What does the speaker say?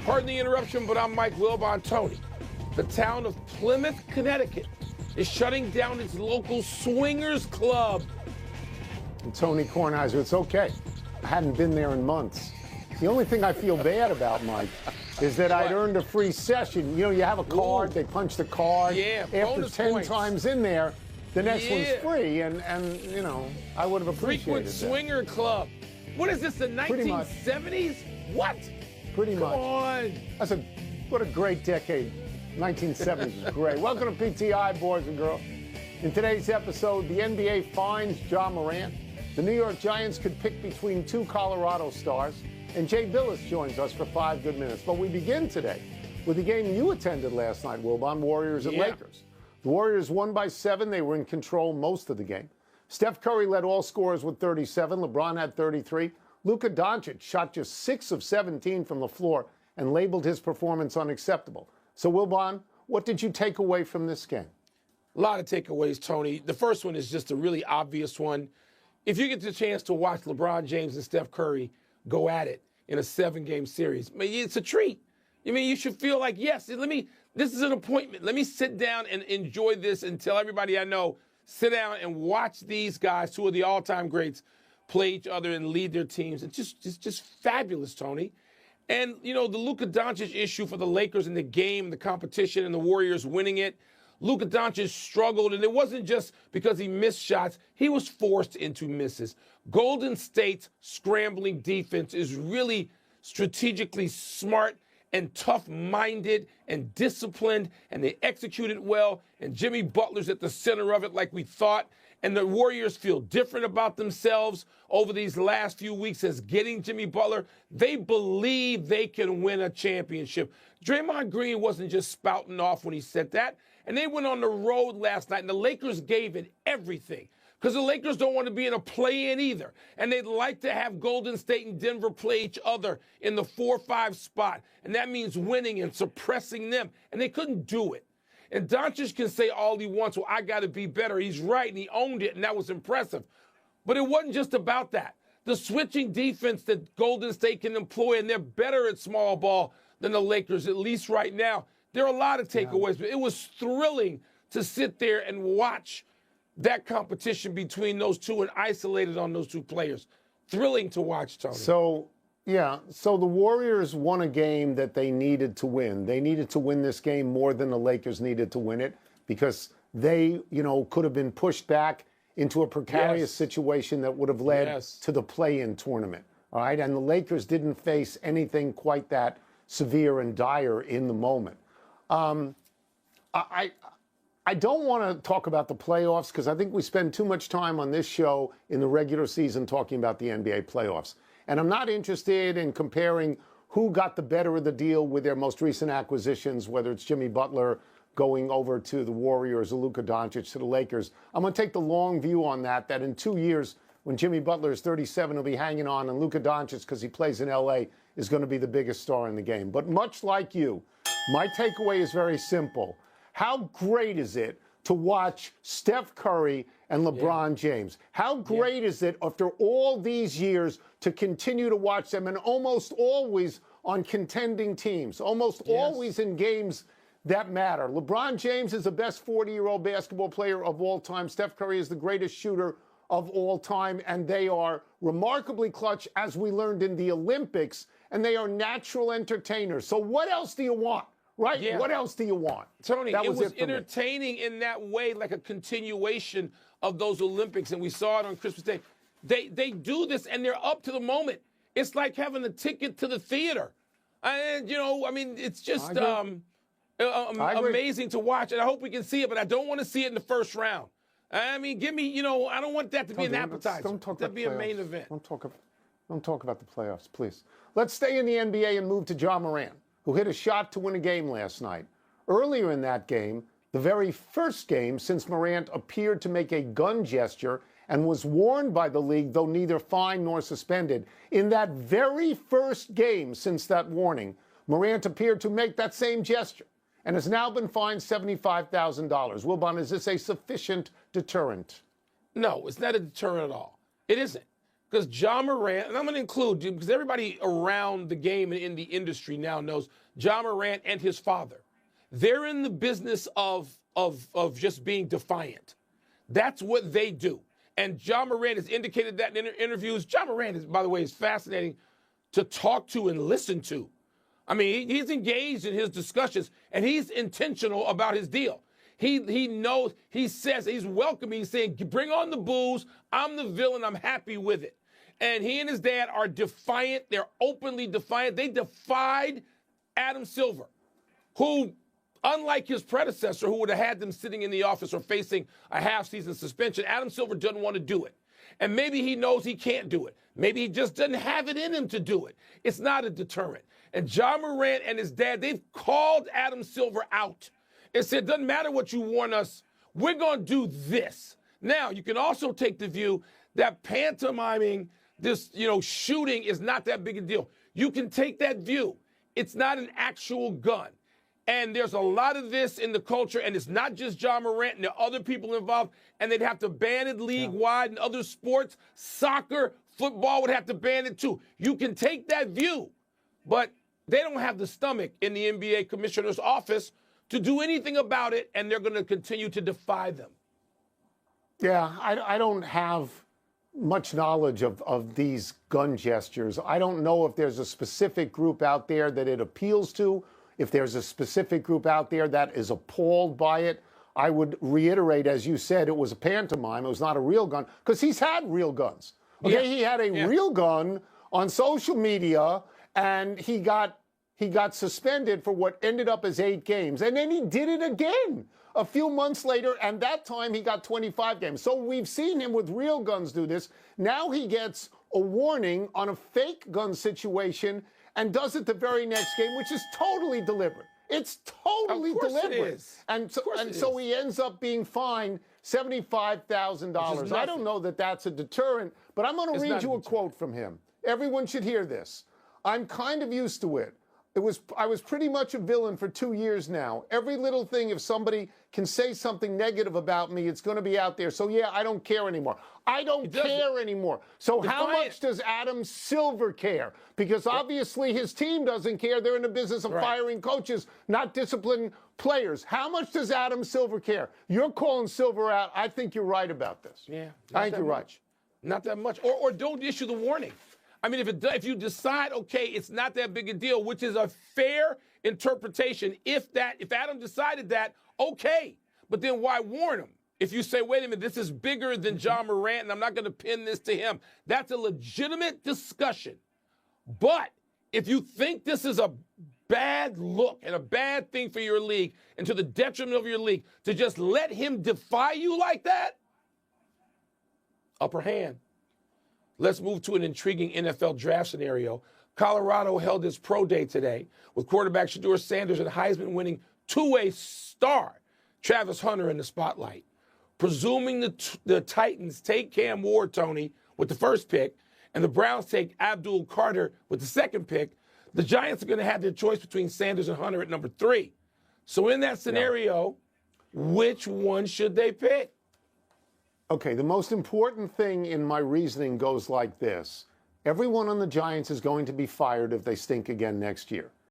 Pardon the interruption, but I'm Mike Wilbon. Tony, the town of Plymouth, Connecticut is shutting down its local swingers club. And Tony Kornheiser, it's okay. I hadn't been there in months. The only thing I feel bad about, Mike, is that I'd earned a free session. You know, you have a card, they punch the card. Yeah, after 10 points. Times in there, the next one's free, and you know, I would have appreciated Frequent that. Swinger Club. What is this, the 1970s? What? Pretty much. Come on. What a great decade. 1970s was great. Welcome to PTI, boys and girls. In today's episode, the NBA finds Ja Morant. The New York Giants could pick between two Colorado stars. And Jay Billis joins us for 5 good minutes. But we begin today with the game you attended last night, Wilbon, Warriors and Lakers. The Warriors won by 7. They were in control most of the game. Steph Curry led all scorers with 37. LeBron had 33. Luka Doncic shot just 6 of 17 from the floor and labeled his performance unacceptable. So, Wilbon, what did you take away from this game? A lot of takeaways, Tony. The first one is just a really obvious one. If you get the chance to watch LeBron James and Steph Curry go at it in a 7-game series, I mean, it's a treat. I mean, you should feel like, yes, this is an appointment. Let me sit down and enjoy this and tell everybody I know, sit down and watch these guys, 2 of the all-time greats, play each other and lead their teams. It's just fabulous, Tony. And, you know, the Luka Doncic issue for the Lakers in the game, the competition, and the Warriors winning it, Luka Doncic struggled, and it wasn't just because he missed shots. He was forced into misses. Golden State's scrambling defense is really strategically smart and tough-minded and disciplined, and they executed well, and Jimmy Butler's at the center of it like we thought. And the Warriors feel different about themselves over these last few weeks as getting Jimmy Butler. They believe they can win a championship. Draymond Green wasn't just spouting off when he said that. And they went on the road last night, and the Lakers gave it everything. Because the Lakers don't want to be in a play-in either. And they'd like to have Golden State and Denver play each other in the 4-5 spot. And that means winning and suppressing them. And they couldn't do it. And Doncic can say all he wants, well, I got to be better. He's right, and he owned it, and that was impressive. But it wasn't just about that. The switching defense that Golden State can employ, and they're better at small ball than the Lakers, at least right now. There are a lot of takeaways, but it was thrilling to sit there and watch that competition between those two and isolated on those 2 players. Thrilling to watch, Tony. So the Warriors won a game that they needed to win. They needed to win this game more than the Lakers needed to win it because they, could have been pushed back into a precarious situation that would have led to the play-in tournament. All right, and the Lakers didn't face anything quite that severe and dire in the moment. I don't want to talk about the playoffs because I think we spend too much time on this show in the regular season talking about the NBA playoffs. And I'm not interested in comparing who got the better of the deal with their most recent acquisitions, whether it's Jimmy Butler going over to the Warriors or Luka Doncic to the Lakers. I'm going to take the long view on that in 2 years, when Jimmy Butler is 37, he'll be hanging on, and Luka Doncic, because he plays in L.A., is going to be the biggest star in the game. But much like you, my takeaway is very simple. How great is it to watch Steph Curry and LeBron James? How great is it after all these years to continue to watch them, and almost always on contending teams, almost always in games that matter? LeBron James is the best 40-year-old basketball player of all time. Steph Curry is the greatest shooter of all time, and they are remarkably clutch, as we learned in the Olympics, and they are natural entertainers. So what else do you want? Right? Yeah. What else do you want? Tony, it was entertaining in that way, like a continuation of those Olympics, and we saw it on Christmas Day. They do this, and they're up to the moment. It's like having a ticket to the theater. And, it's just amazing to watch, and I hope we can see it, but I don't want to see it in the first round. I mean, give me, I don't want that to be an appetizer. Don't talk about the playoffs. That'd be a main event. Don't talk about the playoffs, please. Let's stay in the NBA and move to Ja Morant, who hit a shot to win a game last night. Earlier in that game, the very first game since Morant appeared to make a gun gesture and was warned by the league, though neither fined nor suspended. In that very first game since that warning, Morant appeared to make that same gesture and has now been fined $75,000. Wilbon, is this a sufficient deterrent? No, it's not a deterrent at all. It isn't. because John Morant, and I'm going to include, because everybody around the game and in the industry now knows John Morant and his father. They're in the business of just being defiant. That's what they do. And John Morant has indicated that in interviews. John Morant, is, by the way, is fascinating to talk to and listen to. I mean, he's engaged in his discussions, and he's intentional about his deal. He knows, he says, he's welcoming, he's saying, bring on the booze, I'm the villain, I'm happy with it. And he and his dad are defiant, they're openly defiant. They defied Adam Silver, who, unlike his predecessor, who would have had them sitting in the office or facing a half-season suspension, Adam Silver doesn't want to do it. And maybe he knows he can't do it. Maybe he just doesn't have it in him to do it. It's not a deterrent. And John Morant and his dad, they've called Adam Silver out. It said, doesn't matter what you warn us, we're going to do this. Now, you can also take the view that pantomiming this, shooting is not that big a deal. You can take that view. It's not an actual gun. And there's a lot of this in the culture, and it's not just John Morant, and there are other people involved, and they'd have to ban it league-wide in other sports. Soccer, football would have to ban it too. You can take that view, but they don't have the stomach in the NBA commissioner's office to do anything about it, and they're going to continue to defy them. Yeah, I don't have much knowledge of these gun gestures. I don't know if there's a specific group out there that it appeals to, if there's a specific group out there that is appalled by it. I would reiterate, as you said, it was a pantomime. It was not a real gun, because he's had real guns. Okay, yeah. He had a real gun on social media, and he got suspended for what ended up as 8 games. And then he did it again a few months later, and that time he got 25 games. So we've seen him with real guns do this. Now he gets a warning on a fake gun situation and does it the very next game, which is totally deliberate. It's totally deliberate. It is. And so he ends up being fined $75,000. I don't know that that's a deterrent, but I'm going to read you a quote from him. Everyone should hear this. I'm kind of used to it. I was pretty much a villain for 2 years now. Every little thing, if somebody can say something negative about me, it's going to be out there. So, yeah, I don't care anymore. I don't care anymore. So how much does Adam Silver care? Because obviously his team doesn't care. They're in the business of firing coaches, not disciplining players. How much does Adam Silver care? You're calling Silver out. I think you're right about this. Yeah. I think you're right. Not that much. Or don't issue the warning. I mean, if you decide, okay, it's not that big a deal, which is a fair interpretation, if Adam decided that, okay, but then why warn him? If you say, wait a minute, this is bigger than John Morant, and I'm not going to pin this to him, that's a legitimate discussion. But if you think this is a bad look and a bad thing for your league and to the detriment of your league, to just let him defy you like that, upper hand. Let's move to an intriguing NFL draft scenario. Colorado held its pro day today with quarterback Shedeur Sanders and Heisman-winning two-way star Travis Hunter in the spotlight. Presuming the Titans take Cam Ward, Tony, with the first pick, and the Browns take Abdul Carter with the second pick, the Giants are going to have their choice between Sanders and Hunter at number 3. So in that scenario, which one should they pick? Okay, the most important thing in my reasoning goes like this. Everyone on the Giants is going to be fired if they stink again next year.